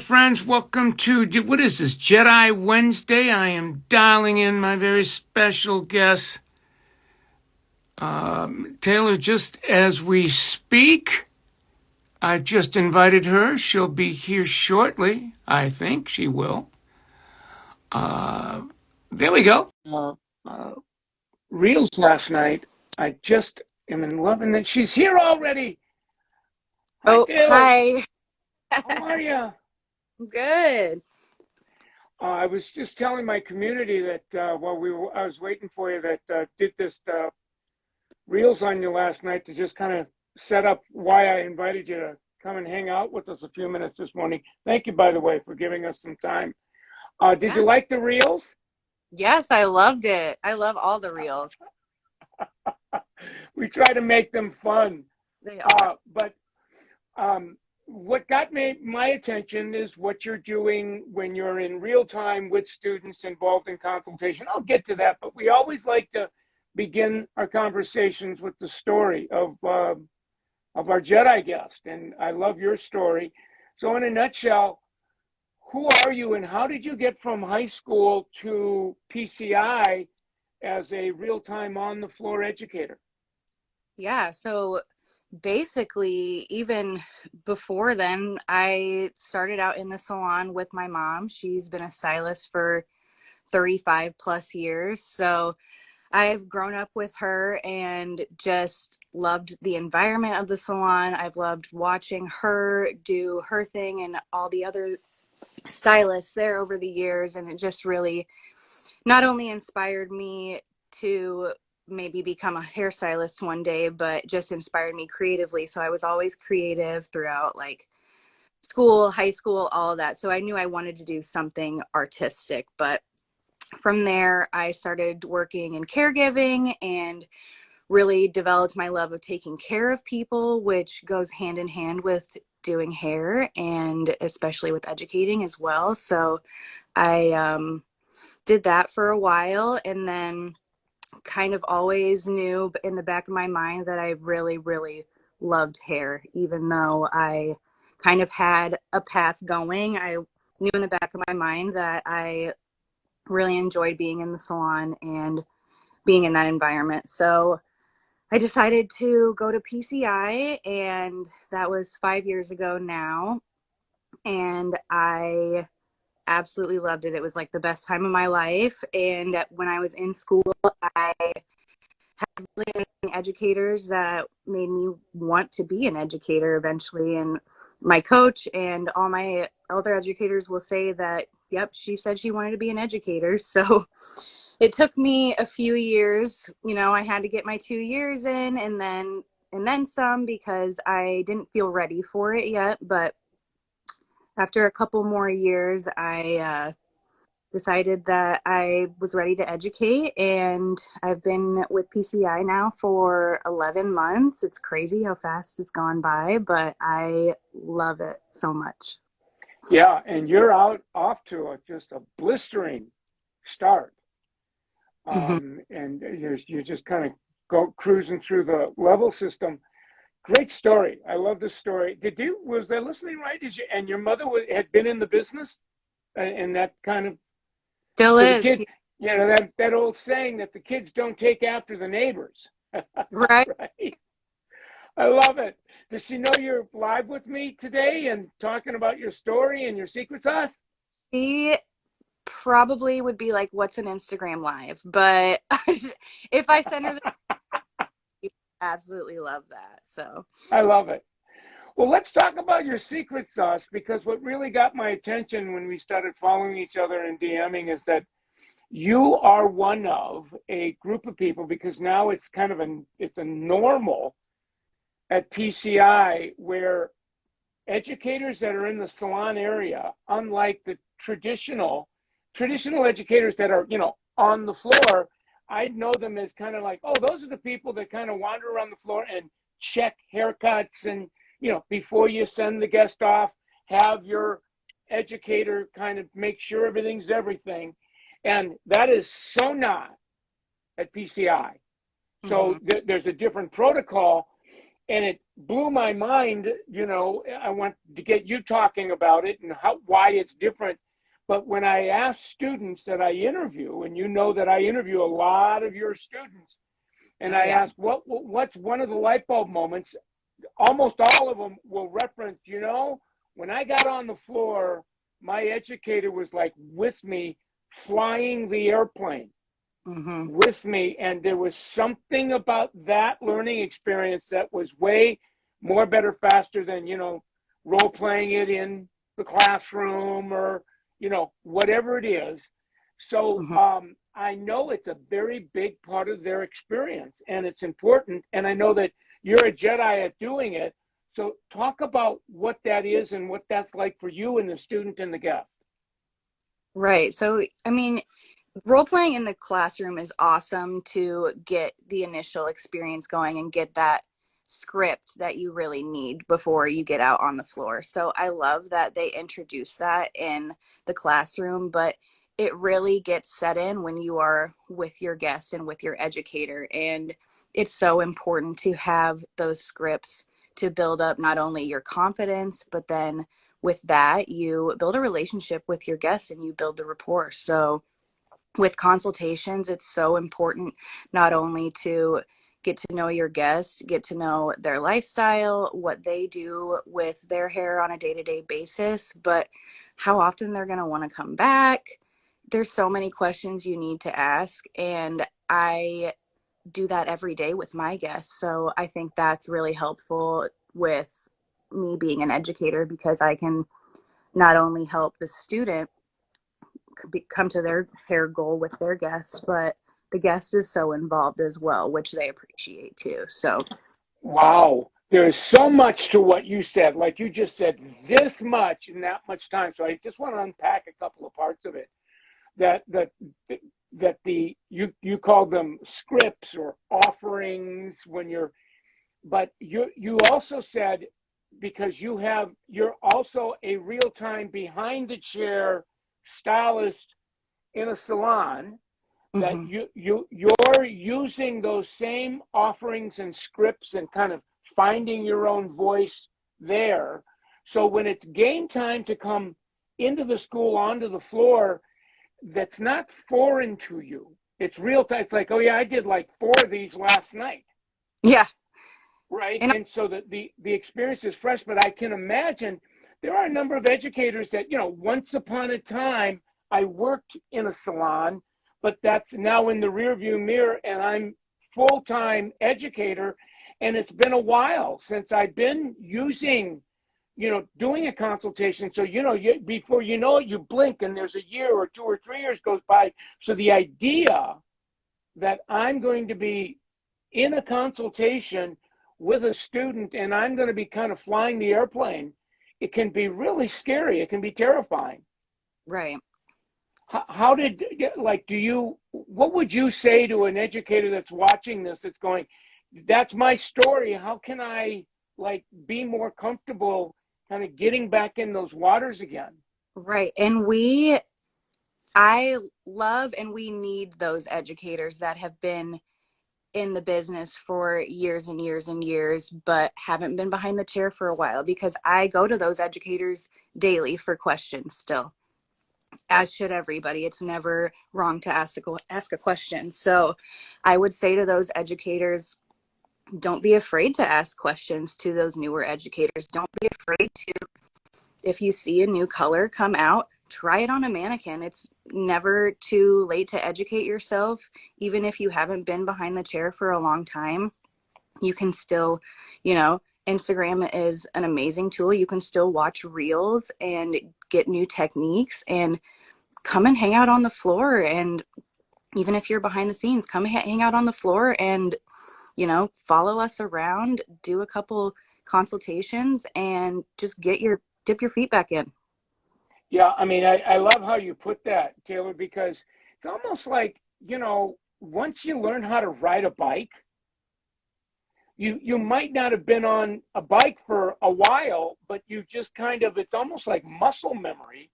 friends. Welcome to, what is this, Jedi Wednesday? I am dialing in my very special guest, Taylor, just as we speak. I just invited her. She'll be here shortly. I think she will. There we go. Reels last night. I just am in love, and she's here already. Hi, Oh, Taylor. hi. How are you? Good. I was just telling my community that I was waiting for you, that did this reels on you last night to just kind of set up why I invited you to come and hang out with us a few minutes this morning. Thank you, by the way, for giving us some time. Did Yeah. you like the reels? Yes, I loved it. I love all the reels. We try to make them fun. They are. But what got my attention is what you're doing when you're in real time with students involved in consultation. I'll get to that, but we always like to begin our conversations with the story of our Jedi guest, and I love your story. So, in a nutshell, who are you, and how did you get from high school to PCI as a real-time on-the-floor educator? Yeah, so basically, even before then, I started out in the salon with my mom. She's been a stylist for 35 plus years. So I've grown up with her and just loved the environment of the salon. I've loved watching her do her thing and all the other stylists there over the years, and it just really not only inspired me to maybe become a hairstylist one day, but just inspired me creatively. So I was always creative throughout like school, high school, all of that. So I knew I wanted to do something artistic. But from there, I started working in caregiving and really developed my love of taking care of people, which goes hand in hand with doing hair and especially with educating as well. So I did that for a while, and then kind of always knew in the back of my mind that I really, really loved hair, even though I kind of had a path going. I knew in the back of my mind that I really enjoyed being in the salon and being in that environment. So I decided to go to PCI, and that was 5 years ago now. And I absolutely loved it. It was like the best time of my life. And when I was in school, I had really amazing educators that made me want to be an educator eventually. And my coach and all my other educators will say that, yep, she said she wanted to be an educator. So it took me a few years. You know, I had to get my 2 years in and then some, because I didn't feel ready for it yet. But after a couple more years, I decided that I was ready to educate, and I've been with PCI now for 11 months. It's crazy how fast it's gone by, but I love it so much. Yeah, and you're off to just a blistering start. Mm-hmm. And you're just kind of go cruising through the level system. Great story. I love this story. Was I listening right? And your mother had been in the business, and that kind of, Still so the is. kid, that old saying that the kids don't take after the neighbors. Right? Right. I love it. Does she know you're live with me today and talking about your story and your secret sauce? She probably would be like, what's an Instagram live? But if I send her the, she would absolutely love that. So, I love it. Well, let's talk about your secret sauce, because what really got my attention when we started following each other and DMing is that you are one of a group of people, because now it's kind of it's a normal at PCI where educators that are in the salon area, unlike the traditional educators that are, on the floor, I know them as kind of like, oh, those are the people that kind of wander around the floor and check haircuts, and before you send the guest off, have your educator kind of make sure everything's everything. And that is so not at PCI. mm-hmm. So there's a different protocol. and it blew my mind. I want to get you talking about it and why it's different. But when I ask students that I interview, and that I interview a lot of your students, and Oh I yeah. ask what's one of the light bulb moments, almost all of them will reference, when I got on the floor, my educator was like with me, flying the airplane Mm-hmm. with me. And there was something about that learning experience that was way more, better, faster than, role playing it in the classroom or, whatever it is. So Mm-hmm. I know it's a very big part of their experience and it's important. And I know that you're a Jedi at doing it. So talk about what that is and what that's like for you and the student and the guest. Right. So, I mean, role playing in the classroom is awesome to get the initial experience going and get that script that you really need before you get out on the floor. So I love that they introduce that in the classroom, but it really gets set in when you are with your guest and with your educator. And it's so important to have those scripts to build up not only your confidence, but then with that, you build a relationship with your guests and you build the rapport. So with consultations, it's so important not only to get to know your guests, get to know their lifestyle, what they do with their hair on a day-to-day basis, but how often they're going to want to come back. There's so many questions you need to ask, and I do that every day with my guests. So I think that's really helpful with me being an educator because I can not only help the student come to their hair goal with their guest, but the guest is so involved as well, which they appreciate too. So, Wow. There is so much to what you said. Like you just said, this much in that much time. So I just want to unpack a couple of parts of it. That the you call them scripts or offerings when but you also said, because you're also a real time behind the chair stylist in a salon, that mm-hmm. you're using those same offerings and scripts and kind of finding your own voice there. So when it's game time to come into the school onto the floor, that's not foreign to you. It's real time. It's like, oh yeah, I did like 4 of these last night, Yeah. right? And And so the experience is fresh. But I can imagine there are a number of educators that, once upon a time I worked in a salon, but that's now in the rearview mirror, and I'm full-time educator, and it's been a while since I've been using, doing a consultation. So, before you know it, you blink and there's a year or 2 or 3 years goes by. So the idea that I'm going to be in a consultation with a student and I'm going to be kind of flying the airplane, it can be really scary. It can be terrifying. right. How did, like, what would you say to an educator that's watching this, that's going, that's my story. How can I, like, be more comfortable kind of getting back in those waters again? Right. I love and we need those educators that have been in the business for years and years and years, but haven't been behind the chair for a while because I go to those educators daily for questions still, as should everybody. It's never wrong to ask a question. So I would say to those educators, don't be afraid to ask questions to those newer educators. Don't be afraid to, if you see a new color come out, try it on a mannequin. It's never too late to educate yourself. Even if you haven't been behind the chair for a long time, you can still, Instagram is an amazing tool. You can still watch reels and get new techniques and come and hang out on the floor. And even if you're behind the scenes, come hang out on the floor and, follow us around, do a couple consultations and just dip your feet back in. Yeah, I mean, I love how you put that, Taylor, because it's almost like, once you learn how to ride a bike, you might not have been on a bike for a while, but you just kind of, it's almost like muscle memory.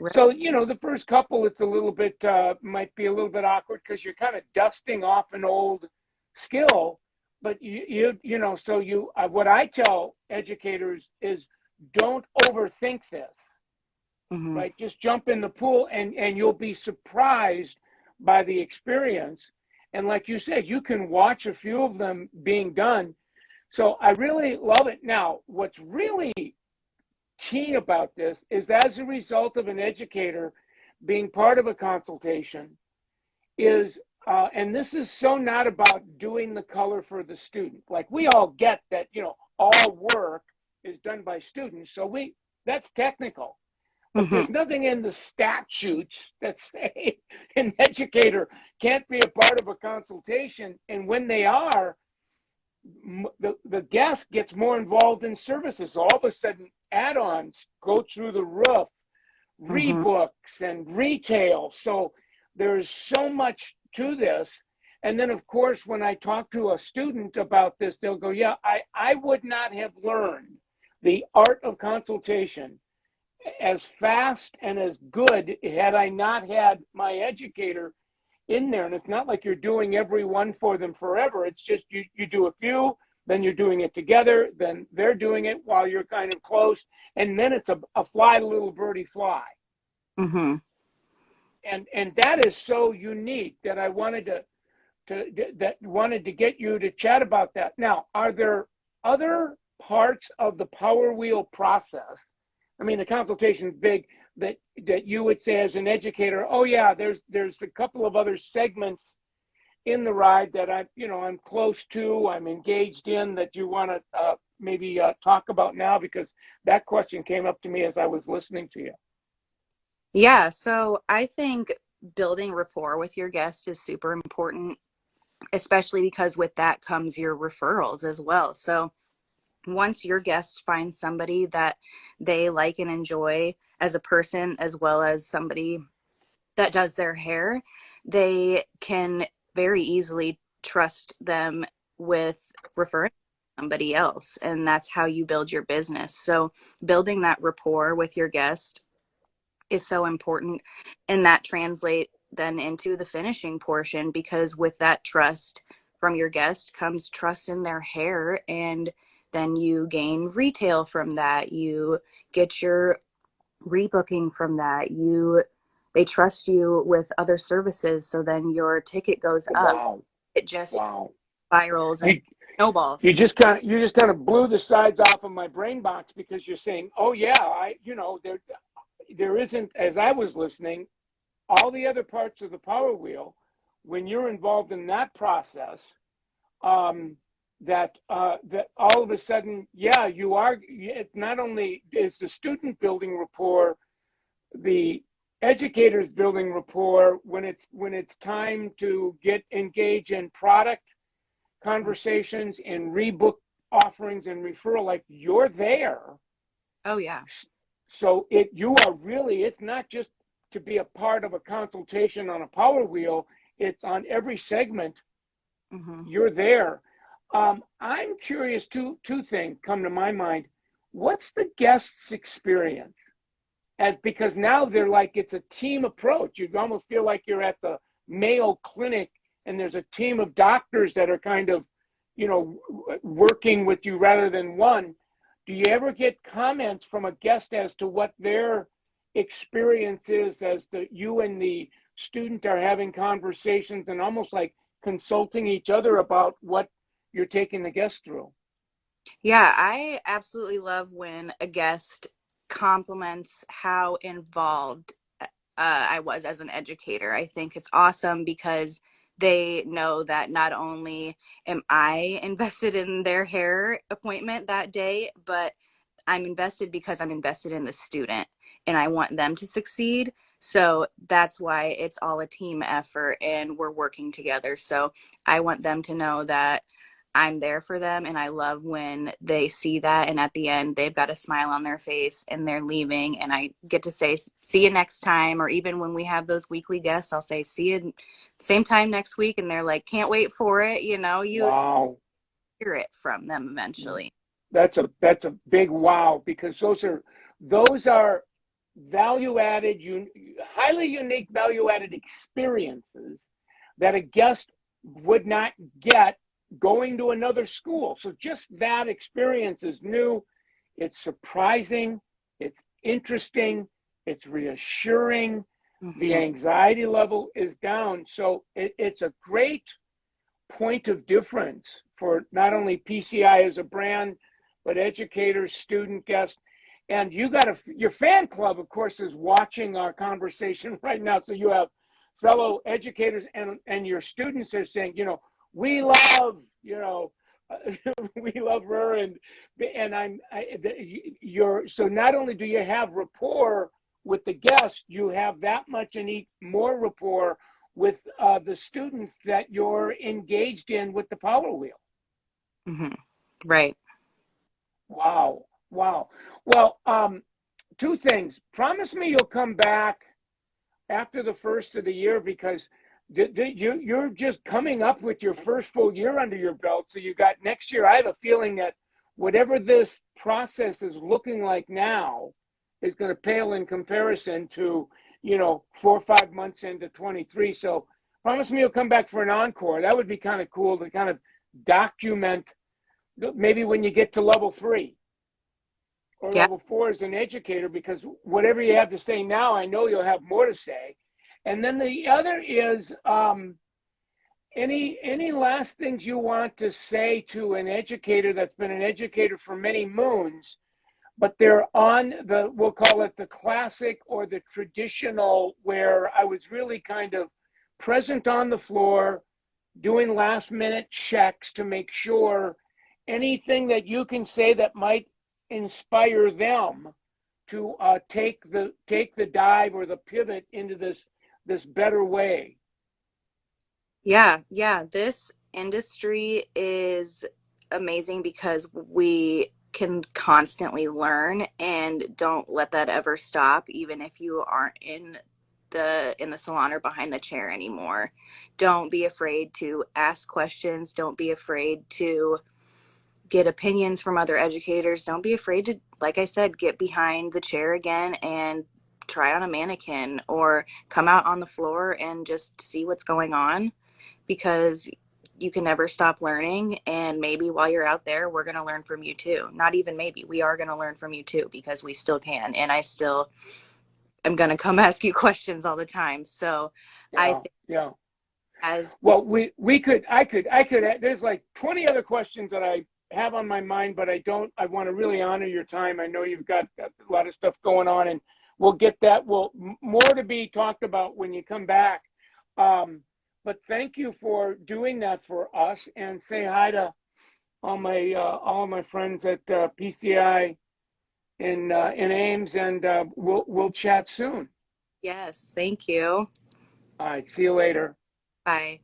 Right. So, the first couple, it's a little bit, might be a little bit awkward because you're kind of dusting off an old skill. but so what I tell educators is don't overthink this, Mm-hmm. right? Just jump in the pool and you'll be surprised by the experience. And like you said, you can watch a few of them being done. So I really love it. Now, what's really keen about this is as a result of an educator being part of a consultation is, and this is so not about doing the color for the student. Like we all get that, all work is done by students. So that's technical. But Mm-hmm. there's nothing in the statutes that say an educator can't be a part of a consultation. And when they are, the guest gets more involved in services. All of a sudden, add-ons go through the roof, Mm-hmm. rebooks and retail. So there's so much to this. And then, of course, when I talk to a student about this, they'll go, yeah, I would not have learned the art of consultation as fast and as good had I not had my educator in there. And it's not like you're doing every one for them forever. It's just you do a few, then you're doing it together, then they're doing it while you're kind of close, and then it's a fly little birdie fly. Mm-hmm. And that is so unique that I wanted to get you to chat about that. Now, are there other parts of the Power Wheel process? I mean, the consultation is big, that you would say as an educator, oh yeah, there's a couple of other segments in the ride that I'm close to, I'm engaged in, that you want to maybe talk about now, because that question came up to me as I was listening to you. Yeah, so I think building rapport with your guest is super important, especially because with that comes your referrals as well. So once your guests find somebody that they like and enjoy as a person, as well as somebody that does their hair, they can very easily trust them with referring somebody else. And that's how you build your business. So building that rapport with your guest is so important, and that translate then into the finishing portion, because with that trust from your guest comes trust in their hair, and then you gain retail from that, you get your rebooking from that, they trust you with other services, so then your ticket goes Oh, up. wow. It just Wow. spirals and You, you snowballs. just kind of blew the sides off of my brain box, because you're saying, oh yeah, there isn't, as I was listening, all the other parts of the Power Wheel, when you're involved in that process, that all of a sudden, yeah, you are. It's not only is the student building rapport, the educators building rapport when it's time to get engaged in product conversations and rebook offerings and referral. Like you're there. Oh yeah. So you are really, it's not just to be a part of a consultation on a Power Wheel, it's on every segment. Mm-hmm. You're there. I'm curious, two things come to my mind. What's the guest's experience? Because now they're like, it's a team approach. You almost feel like you're at the Mayo Clinic and there's a team of doctors that are kind of, working with you rather than one. Do you ever get comments from a guest as to what their experience is, as you and the student are having conversations and almost like consulting each other about what you're taking the guest through? Yeah, I absolutely love when a guest compliments how involved I was as an educator. I think it's awesome because they know that not only am I invested in their hair appointment that day, but I'm invested because I'm invested in the student and I want them to succeed. So that's why it's all a team effort and we're working together. So I want them to know that I'm there for them, and I love when they see that, and at the end they've got a smile on their face and they're leaving, and I get to say see you next time. Or even when we have those weekly guests, I'll say see you same time next week, and they're like can't wait for it. You Wow. hear it from them eventually. That's a big wow, because those are value added, highly unique value added experiences that a guest would not get going to another school. So just that experience is new. It's surprising. It's interesting. It's reassuring. The Mm-hmm. anxiety level is down. So it's a great point of difference for not only PCI as a brand, but educators, student guests. And you got your fan club, of course, is watching our conversation right now. So you have fellow educators and your students are saying, we love, we love her. You're, so not only do you have rapport with the guest, you have that much and more rapport with the students that you're engaged in with the Power Wheel. Mm-hmm. Right. Wow. Wow. Well, two things. Promise me you'll come back after the first of the year, because you're just coming up with your first full year under your belt. So you got next year. I have a feeling that whatever this process is looking like now is going to pale in comparison to, 4 or 5 months into 23. So promise me you'll come back for an encore. That would be kind of cool to kind of document maybe when you get to level 3 or Yeah. level 4 as an educator, because whatever you have to say now, I know you'll have more to say. And then the other is any last things you want to say to an educator that's been an educator for many moons, but they're on we'll call it the classic or the traditional, where I was really kind of present on the floor, doing last minute checks to make sure anything that you can say that might inspire them to take the dive or the pivot into this better way. Yeah. Yeah. This industry is amazing because we can constantly learn and don't let that ever stop, even if you aren't in the salon or behind the chair anymore. Don't be afraid to ask questions. Don't be afraid to get opinions from other educators. Don't be afraid to, like I said, get behind the chair again and try on a mannequin or come out on the floor and just see what's going on, because you can never stop learning. And maybe while you're out there, we're going to learn from you too. Not even maybe, we are going to learn from you too, because we still can. And I still am going to come ask you questions all the time. So I Yeah, think yeah. as Well, I could. There's like 20 other questions that I have on my mind, but I don't. I want to really honor your time. I know you've got a lot of stuff going on, and we'll get that. Well, more to be talked about when you come back. But thank you for doing that for us, and say hi to all my friends at PCI in Ames, and we'll chat soon. yes, thank you. All right, see you later. Bye.